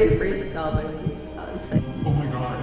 I first saw my boobs, I was like, Oh my god.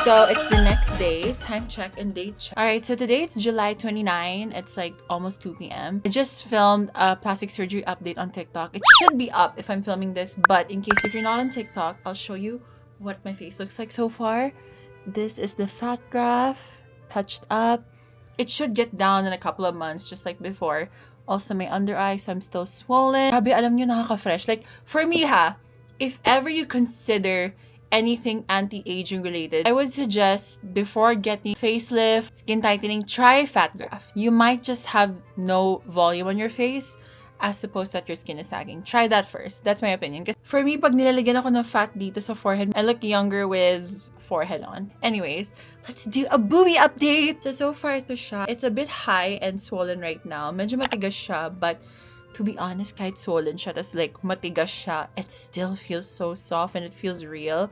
So it's the next day, time check and date check. Alright, so today it's July 29. It's like almost 2 p.m. I just filmed a plastic surgery update on TikTok. It should be up if I'm filming this, but in case if you're not on TikTok, I'll show you what my face looks like so far. This is the fat graph, touched up. It should get down in a couple of months, just like before. Also, my under eyes, I'm still swollen. Grabe, alam nyo, nakaka-fresh. Like, for me ha, if ever you consider anything anti-aging related, I would suggest before getting facelift, skin tightening, try fat graph. You might just have no volume on your face as opposed that your skin is sagging. Try that first. That's my opinion. Because for me, pag nilalagyan ako ng fat dito sa forehead, I look younger with forehead on. Anyways, let's do a boobie update. So far ito siya. It's a bit high and swollen right now. Medyo matigas siya, but to be honest, kahit swollen siya, tas like matigas siya, it still feels so soft and it feels real.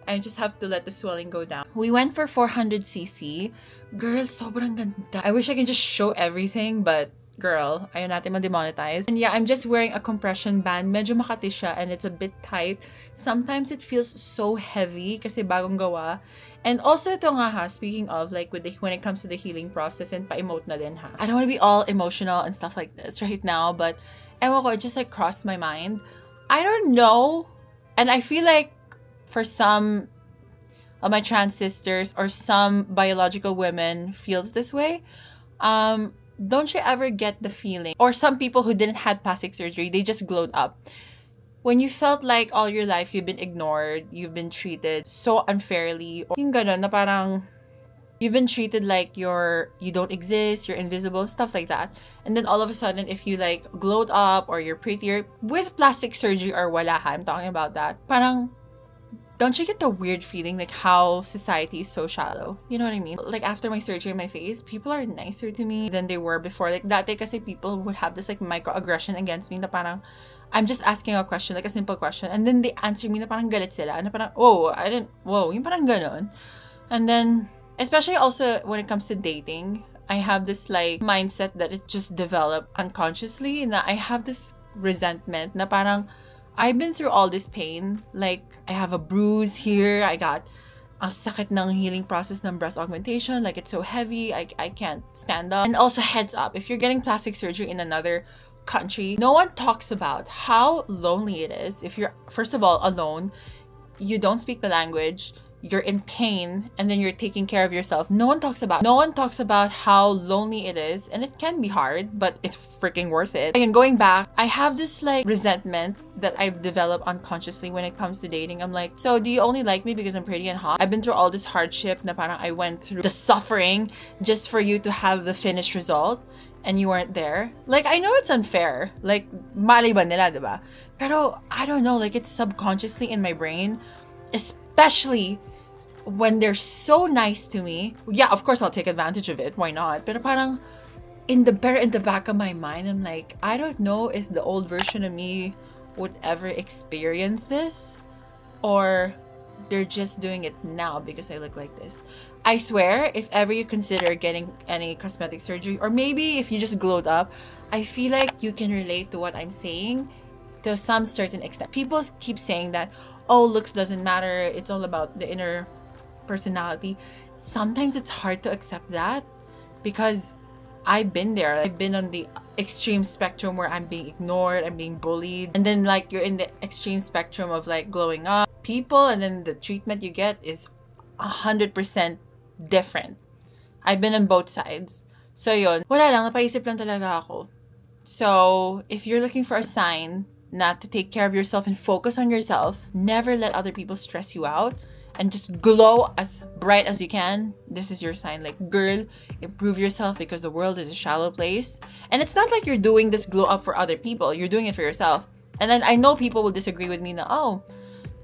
I just have to let the swelling go down. We went for 400cc. Girl, sobrang ganda. I wish I can just show everything, but girl, ayaw natin ma-demonetize. And yeah, I'm just wearing a compression band. Medyo makati siya and it's a bit tight. Sometimes it feels so heavy kasi bagong gawa. And also ito nga ha, speaking of like when it comes to the healing process and pa-emote na din ha. I don't want to be all emotional and stuff like this right now, but ewan ko, it just like crossed my mind. I don't know, and I feel like for some of my trans sisters or some biological women feels this way. Don't you ever get the feeling, or some people who didn't have plastic surgery, they just glowed up. When you felt like all your life you've been ignored, you've been treated so unfairly, or yung ganon na parang you've been treated like you don't exist, you're invisible, stuff like that. And then all of a sudden, if you like glowed up or you're prettier with plastic surgery or wala ha, I'm talking about that. Parang, don't you get the weird feeling like how society is so shallow? You know what I mean? Like after my surgery on my face, people are nicer to me than they were before. Like dati kasi people would have this like microaggression against me na parang, I'm just asking a question, like a simple question, and then they answer me na parang galit sila, na parang, oh, yung parang ganon. And then, especially also when it comes to dating, I have this like mindset that it just developed unconsciously, na I have this resentment na parang, I've been through all this pain. Like, I have a bruise here, I got ang sakit ng healing process ng breast augmentation, like it's so heavy, I can't stand up. And also heads up, if you're getting plastic surgery in another country, no one talks about how lonely it is if you're, first of all, alone, you don't speak the language, you're in pain, and then you're taking care of yourself. No one talks about how lonely it is, and it can be hard, but it's freaking worth it. And going back, I have this like resentment that I've developed unconsciously when it comes to dating. I'm like, so do you only like me because I'm pretty and hot? I've been through all this hardship na parang I went through the suffering just for you to have the finished result, and you weren't there. Like, I know it's unfair. Like, mali ba nila, diba? Pero, I don't know, like, it's subconsciously in my brain, especially when they're so nice to me. Yeah, of course, I'll take advantage of it. Why not? Pero parang, in the back of my mind, I'm like, I don't know if the old version of me would ever experience this, or they're just doing it now because I look like this. I swear, if ever you consider getting any cosmetic surgery, or maybe if you just glowed up, I feel like you can relate to what I'm saying to some certain extent. People keep saying that, oh, looks doesn't matter, it's all about the inner personality. Sometimes it's hard to accept that because I've been there. I've been on the extreme spectrum where I'm being ignored, I'm being bullied, and then like you're in the extreme spectrum of like glowing up people, and then the treatment you get is 100% different. I've been on both sides. So yun, wala lang, napaisip lang talaga ako. So if you're looking for a sign not to take care of yourself and focus on yourself, never let other people stress you out, and just glow as bright as you can, this is your sign. Like, girl, improve yourself because the world is a shallow place. And it's not like you're doing this glow up for other people, you're doing it for yourself. And then I know people will disagree with me now, oh,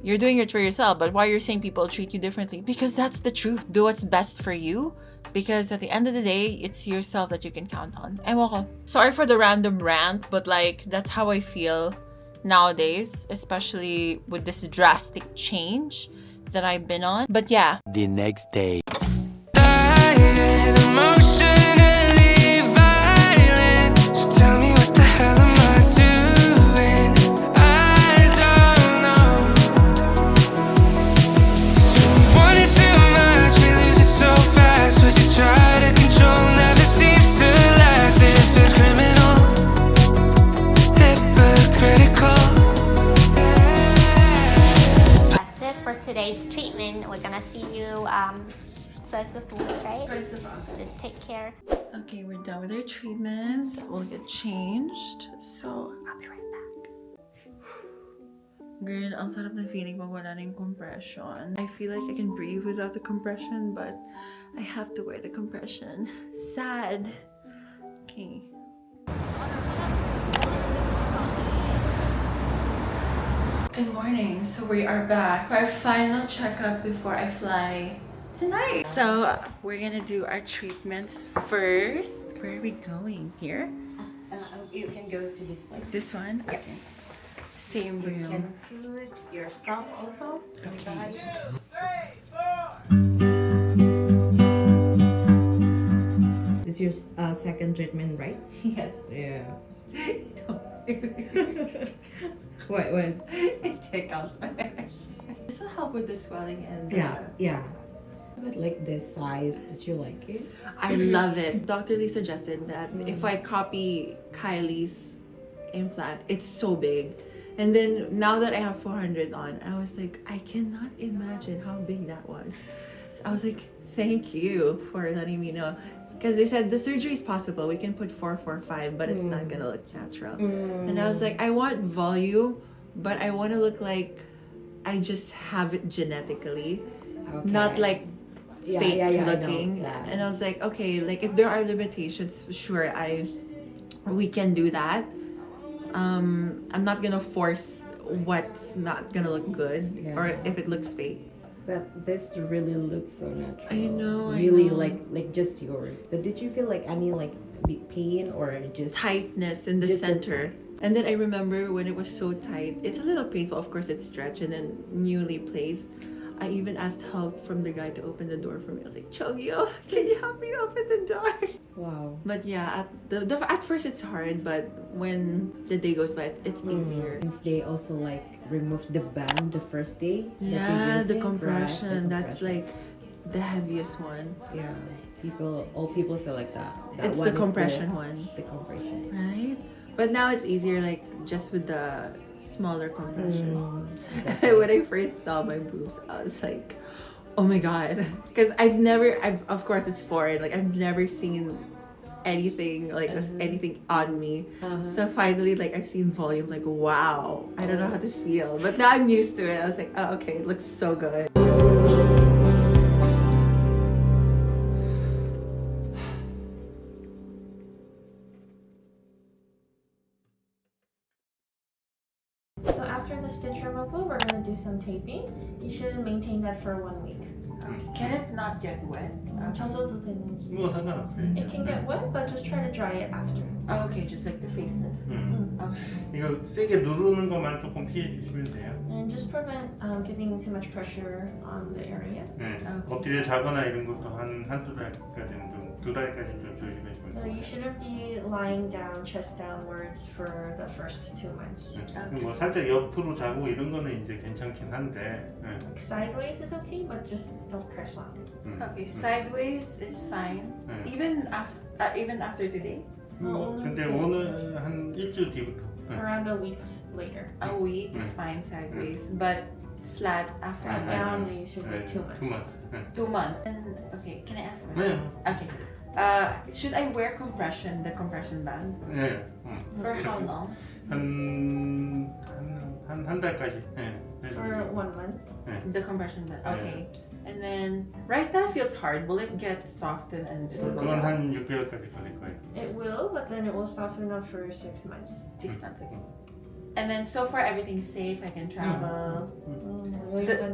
you're doing it for yourself, but why you're saying people treat you differently? Because that's the truth. Do what's best for you, because at the end of the day, it's yourself that you can count on. Ewan ko. Sorry for the random rant, but like, that's how I feel nowadays, especially with this drastic change that I've been on. But yeah. The next day. right? First of all. Just take care. Okay, we're done with our treatments. We'll get changed. So, I'll be right back. Girl, ang sarap na feeling pag wala na yung compression. I feel like I can breathe without the compression, but I have to wear the compression. Sad. Okay. Good morning. So we are back for our final checkup before I fly tonight. So we're gonna do our treatments first. Where are we going? Here? You can go to this place. This one? Okay. Same You room. can put your stuff also inside. This is your second treatment, right? Yes. Yeah. What? It take off my eyes. This will help with the swelling and Yeah. But like this size that you like it. I love it. Dr. Lee suggested that if I copy Kylie's implant, it's so big. And then now that I have 400 on, I was like, I cannot imagine how big that was. I was like, thank you for letting me know. Because they said the surgery is possible. We can put 445, but it's not gonna look natural. And I was like, I want volume, but I want to look like I just have it genetically, not like fake looking. And I was like, okay, like if there are limitations, sure, we can do that. I'm not gonna force what's not gonna look good or if it looks fake. But this really looks so natural. I know. Really like just yours. But did you feel like any like pain or just tightness in the just the center? And then I remember when it was so tight, it's a little painful. Of course, it's stretched and then newly placed. I even asked help from the guy to open the door for me. I was like, Chogyo, can you help me open the door? Wow. But yeah, at first it's hard, but when the day goes by, it's easier. Since they also like removed the band the first day. Yeah, that the you used compression. it, right? That's like the heaviest one. Yeah. All people say like that. It's the compression one. The compression. Right? But now it's easier, like just with the smaller compression. Exactly. When I first saw my boobs, I was like, oh my god. Because of course it's foreign, like I've never seen anything like this, anything on me. So finally, like I've seen volume, like wow, I don't know how to feel. But now I'm used to it. I was like, oh, okay, it looks so good. So after the stitch removal, we're going to do some taping. You should maintain that for 1 week. Can it not get wet? 젖어도 되는지. 뭐 상관없어요. It can get wet, but just try to dry it after. Oh, okay, just like the facelift. Okay. 이거 세게 누르는 것만 조금 피해 주시면 돼요. And just prevent giving too much pressure on the area. 네. 엎드려 자거나 이런 것도 한두 달까지는 좀, 2달까지는 좀 조심해주면 So you shouldn't be lying down, chest downwards for the first 2 months. 뭐 살짝 옆으로 자고 이런 거는 이제 괜찮긴 한데. Like sideways is okay, but just don't press on it. Okay, sideways is fine. Even after today? 근데 오늘 한 일주일 뒤부터. Around a week later. A week is fine sideways, but flat after Flat a down, month. you should be 2 months. 2 months. 2 months. And okay, can I ask a 네. question? Okay. Should I wear the compression band? 네. For how long? 한 달까지. 네. For 1 month. The compression band. Okay. And then right now it feels hard. Will it get softened and it will go 그건 down? 한 6개월까지 걸릴 거예요. It will, but then it will soften up for 6 months. 6 months, okay. And then so far everything's safe. I can travel.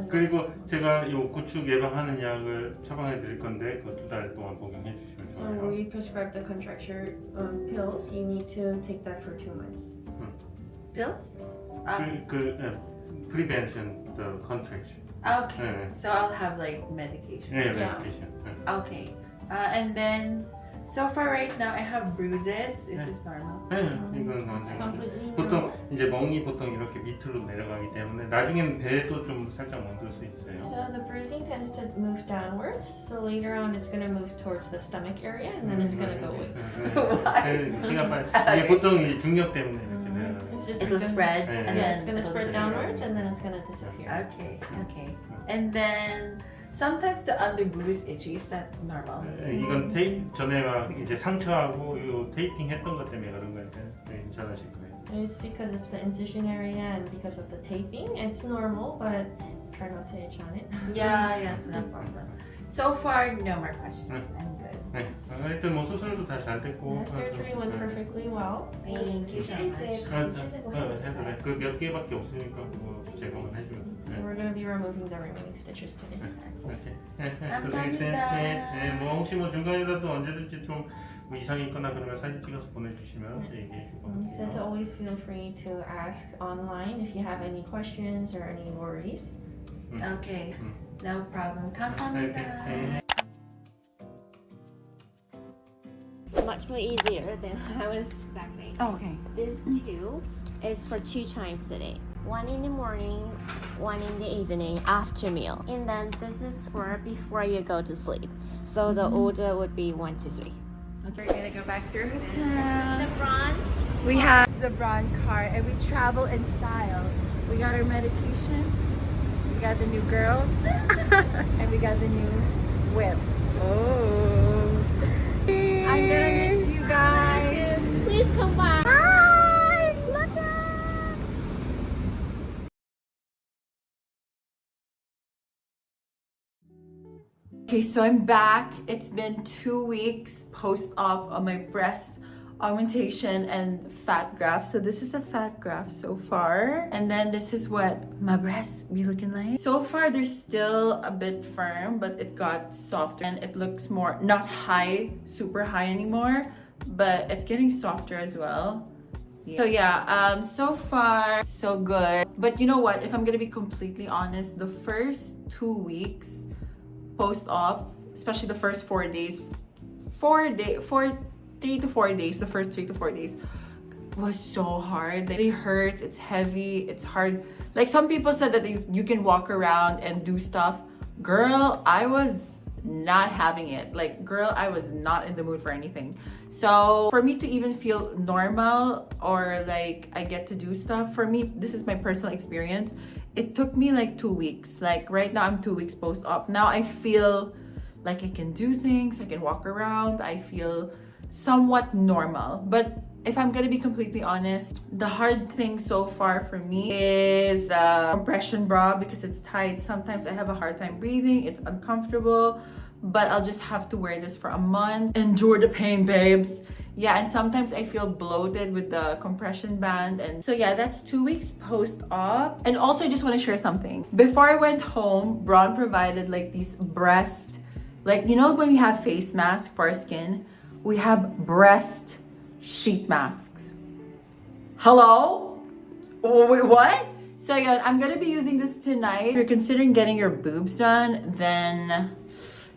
그리고 제가 요 구축 예방하는 약을 처방해 드릴 건데 그 2달 동안 복용해 주시면 So 좋아요. we prescribe the contracture pills. You need to take that for 2 months. Pills? prevention the contraction. Okay. 네. So I'll have like medication. 네, Yeah. medication. 네. Okay. And then so far right now I have bruises. Is this normal? 네, 이건 It's completely 보통 normal. 이제 멍이 보통 이렇게 밑으로 내려가기 때문에 나중에는 배도 좀 살짝 멈출 수 있어요. So the bruising tends to move downwards. So later on, it's going to move towards the stomach area, and then it's going to go with. 시간 빨리. 이게 보통 이 중력 때문에 이렇게 내려가요. It's just It'll gonna- spread and Yeah, then it's going to it'll spread disappear. downwards, and then it's going to disappear. Okay. Okay. And then Sometimes the under boob is itchy. Is that normal? 이건 전에 막 이제 상처하고 이 테이핑 했던 것 때문에 그런 건데 괜찮으실 거예요. It's because it's the incision area and because of the taping. It's normal, but try not to itch on it. Yeah, yes, no problem. So far, no more questions. I'm good. 네, 하여튼 뭐 수술도 다 잘 됐고. Yeah, surgery went perfectly well. Thank you so much. 해도 돼. 그 몇 개밖에 없으니까 그거 제거만 해주면. So we're going to be removing the remaining stitches today. 이렇게. 감사합니다. 네, 뭐 혹시 뭐 중간이라도 언제든지 좀 뭐 이상이 있거나 그러면 사진 찍어서 보내주시면 얘기해 주고. He said to always feel free to ask online if you have any questions or any worries. Okay, no problem. 감사합니다. Much more easier than I was expecting. Oh, okay. This two is for 2 times a day. One in the morning, one in the evening after meal. And then this is for before you go to sleep. So the order would be 1, 2, 3. Okay, we're gonna go back to our This is hotel. the front. We have the Braun car and we travel in style. We got our medication, we got the new girls, and we got the new whip. Oh. I'm gonna miss you guys. Please come back. Bye! Love you! Okay, so I'm back. It's been 2 weeks post-op on my breast augmentation and fat graph. So this is the fat graph so far. And then this is what my breasts be looking like. So far, they're still a bit firm, but it got softer and it looks more, not high, super high anymore, but it's getting softer as well. So yeah, so far, so good. But you know what? If I'm gonna be completely honest, the first 2 weeks post-op, especially the first 4 days, 3 to 4 days, the first 3 to 4 days was so hard. Like, it hurts, it's heavy, it's hard. Like some people said that you can walk around and do stuff. Girl, I was not having it. Like, girl, I was not in the mood for anything. So for me to even feel normal or like I get to do stuff, for me, this is my personal experience, it took me like 2 weeks. Like right now I'm 2 weeks post-op. Now I feel like I can do things, I can walk around, I feel somewhat normal. But if I'm gonna be completely honest, the hard thing so far for me is the compression bra because it's tight. Sometimes I have a hard time breathing, it's uncomfortable, but I'll just have to wear this for a month. Endure the pain, babes. Yeah, and sometimes I feel bloated with the compression band. And so yeah, that's 2 weeks post-op. And also I just want to share something. Before I went home, Braun provided like these breast, like, you know when we have face masks for our skin, we have breast sheet masks. Hello? Oh, wait, what? So again, I'm gonna be using this tonight. If you're considering getting your boobs done, then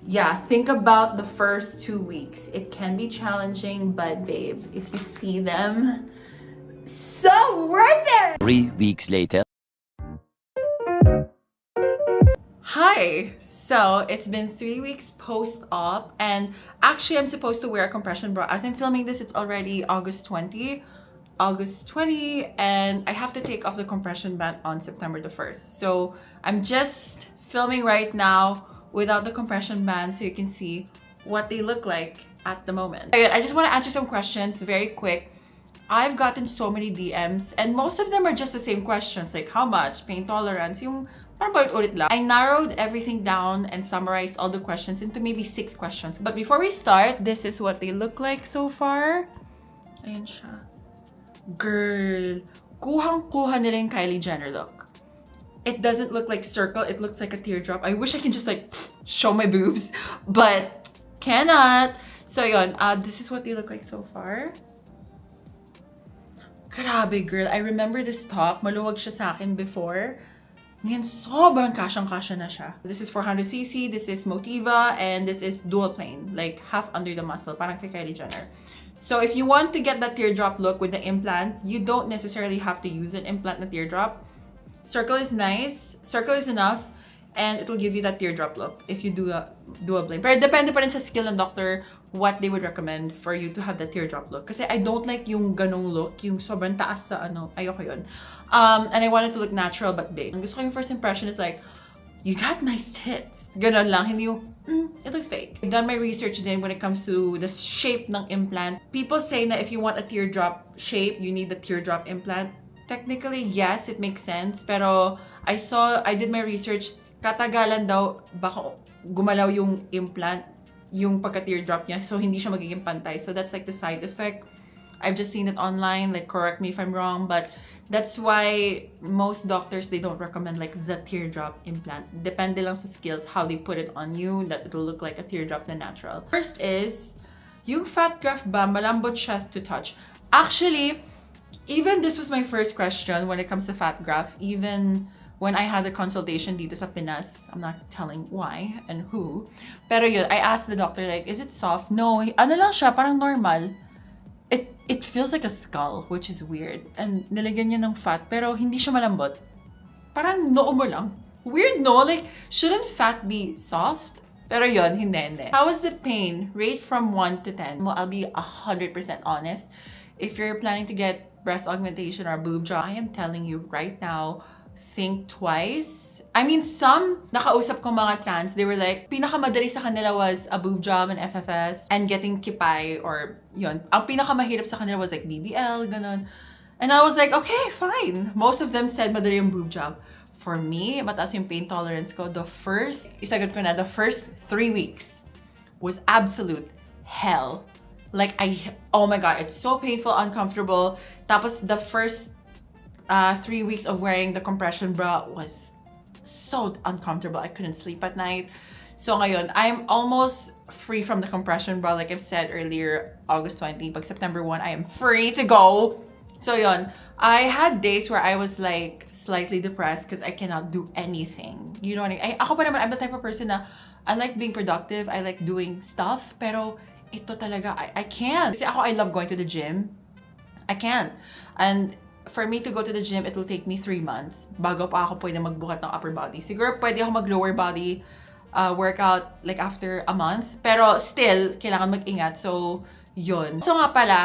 yeah, think about the first 2 weeks. It can be challenging, but babe, if you see them, so worth it! 3 weeks later. Hi! So, it's been 3 weeks post-op, and actually I'm supposed to wear a compression bra. As I'm filming this, it's already August 20, and I have to take off the compression band on September the 1st. So, I'm just filming right now without the compression band so you can see what they look like at the moment. I just want to answer some questions very quick. I've gotten so many DMs and most of them are just the same questions, like how much, pain tolerance, yung parang paulit-ulit lang. I narrowed everything down and summarized all the questions into maybe 6 questions. But before we start, this is what they look like so far. Ayan siya. Girl, kuhang-kuha nila yung Kylie Jenner look. It doesn't look like circle, it looks like a teardrop. I wish I can just like show my boobs, but cannot. So yun, this is what they look like so far. Grabe, girl. I remember this top, maluwag siya sa akin before. Ngayon, sobrang kasyang-kasya na siya. This is 400cc, this is Motiva, and this is dual plane, like half under the muscle, parang kay Kylie Jenner. So if you want to get that teardrop look with the implant, you don't necessarily have to use an implant na teardrop. Circle is nice, circle is enough, and it will give you that teardrop look if you do a dual plane. Pero depende pa rin sa skill ng doctor what they would recommend for you to have the teardrop look. Kasi I don't like yung ganong look, yung sobrang taas sa ano, ayoko yun. And I want it to look natural but big. Ang gusto ko yung first impression is like, you got nice tits. Ganon lang, hindi yung, it looks fake. I've done my research then when it comes to the shape ng implant. People say that if you want a teardrop shape, you need the teardrop implant. Technically, yes, it makes sense. Pero I did my research, katagalan daw, baka gumalaw yung implant, yung pagka-teardrop niya. So, hindi siya magiging pantay. So, that's like the side effect. I've just seen it online, like correct me if I'm wrong, but that's why most doctors, they don't recommend like the teardrop implant. Depende lang sa skills, how they put it on you, that it'll look like a teardrop na natural. First is, yung fat graft ba, malambot siya to touch? Actually, even this was my first question when it comes to fat graft, even when I had a consultation dito sa Pinas. I'm not telling why and who. Pero yun, I asked the doctor like, is it soft? No, ano lang siya, parang normal. It feels like a skull, which is weird. And nilagyan niya ng fat, pero hindi siya malambot. Parang noo mo lang. Weird, no? Like, shouldn't fat be soft? Pero yun, hindi. How was the pain? Rate from 1 to 10. Well, I'll be 100% honest. If you're planning to get breast augmentation or boob job, I am telling you right now, think twice. I mean, some nakausap ko mga trans, they were like, pinakamadali sa kanila was a boob job and FFS and getting kipay or yun. Ang pinakamahirap sa kanila was like BBL, ganon. And I was like, okay, fine. Most of them said madali yung boob job. For me, mataas yung pain tolerance ko. The first 3 weeks was absolute hell. Like, oh my God, it's so painful, uncomfortable. Tapos the first 3 weeks of wearing the compression bra was so uncomfortable. I couldn't sleep at night. So ngayon, I'm almost free from the compression bra. Like I've said earlier, August 20, pag September 1, I am free to go. So yun, I had days where I was like slightly depressed because I cannot do anything. You know what I mean? Ako pa naman, I'm the type of person na I like being productive, I like doing stuff, pero ito talaga, I can't. Kasi ako, I love going to the gym. I can't. And for me to go to the gym, it will take me 3 months bago pa ako pwede magbukat ng upper body. Siguro pwede ako mag-lower body workout like after a month. Pero still, kailangan mag-ingat. So, yun. So nga pala,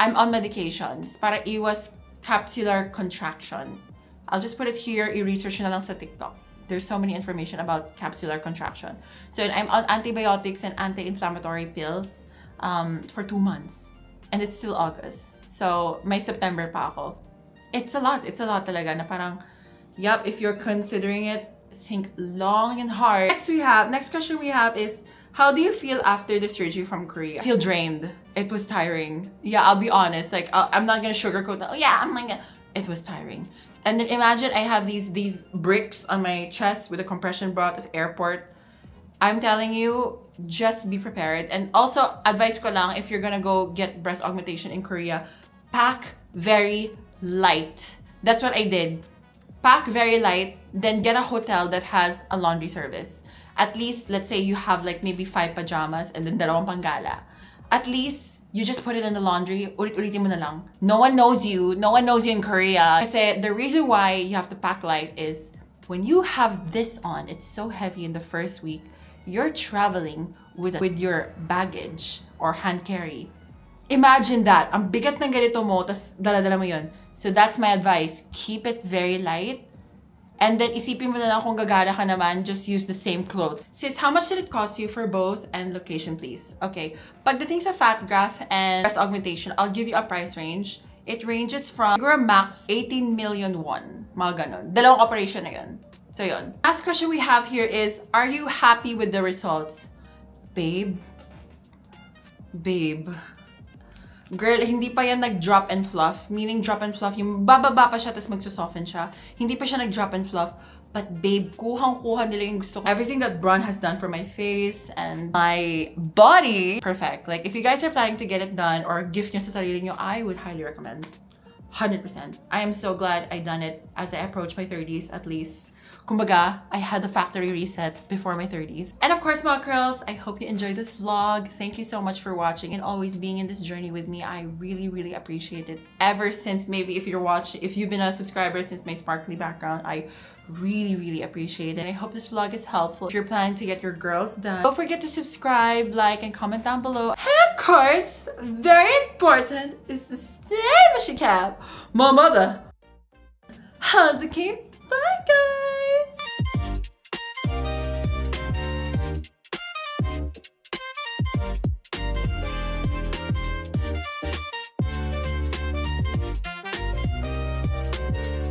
I'm on medications para iwas capsular contraction. I'll just put it here. I-research na lang sa TikTok. There's so many information about capsular contraction. So, I'm on antibiotics and anti-inflammatory pills for 2 months. And it's still August. So, may September pa ako. It's a lot talaga na parang, yup, if you're considering it, think long and hard. Next question we have is, how do you feel after the surgery from Korea? I feel drained. It was tiring. Yeah, I'll be honest. Like, I'm not gonna sugarcoat that. Oh yeah, it was tiring. And then imagine I have these bricks on my chest with a compression bra at this airport. I'm telling you, just be prepared. And also, advice ko lang, if you're gonna go get breast augmentation in Korea, pack very light. That's what I did. Pack very light, then get a hotel that has a laundry service. At least, let's say you have like maybe 5 pajamas and then 2 panggala. At least, you just put it in the laundry, ulit-ulitin mo na lang. No one knows you in Korea. Kasi the reason why you have to pack light is, when you have this on, it's so heavy in the first week, you're traveling with your baggage or hand carry. Imagine that. Ang bigat ng ganito mo, tas dala-dala mo yun. So that's my advice. Keep it very light. And then isipin mo na lang kung gagala ka naman, just use the same clothes. Sis, how much did it cost you for both? And location, please. Okay. Pagdating sa fat graft and breast augmentation, I'll give you a price range. It ranges from siguro max 18 million won. Mga ganon. Dalawang operation na yun. So yun. Last question we have here is, are you happy with the results? Babe. Girl, hindi pa yan nag-drop and fluff. Meaning drop and fluff, yung bababa pa siya tapos magsusoften siya. Hindi pa siya nag-drop and fluff. But babe, kuhang-kuha nila yung gusto ko. Everything that Bron has done for my face and my body, perfect. Like, if you guys are planning to get it done or gift nyo sa sarili nyo, I would highly recommend. 100%. I am so glad I done it as I approach my 30s at least. Kumbaga, I had the factory reset before my 30s. And of course, mga curls, I hope you enjoyed this vlog. Thank you so much for watching and always being in this journey with me. I really, really appreciate it. Ever since, maybe if you've been a subscriber since my sparkly background, I really, really appreciate it. I hope this vlog is helpful if you're planning to get your girls done. Don't forget to subscribe, like, and comment down below. And of course, very important is to stay mashikab. My mother. How's it keep? Bye, guys.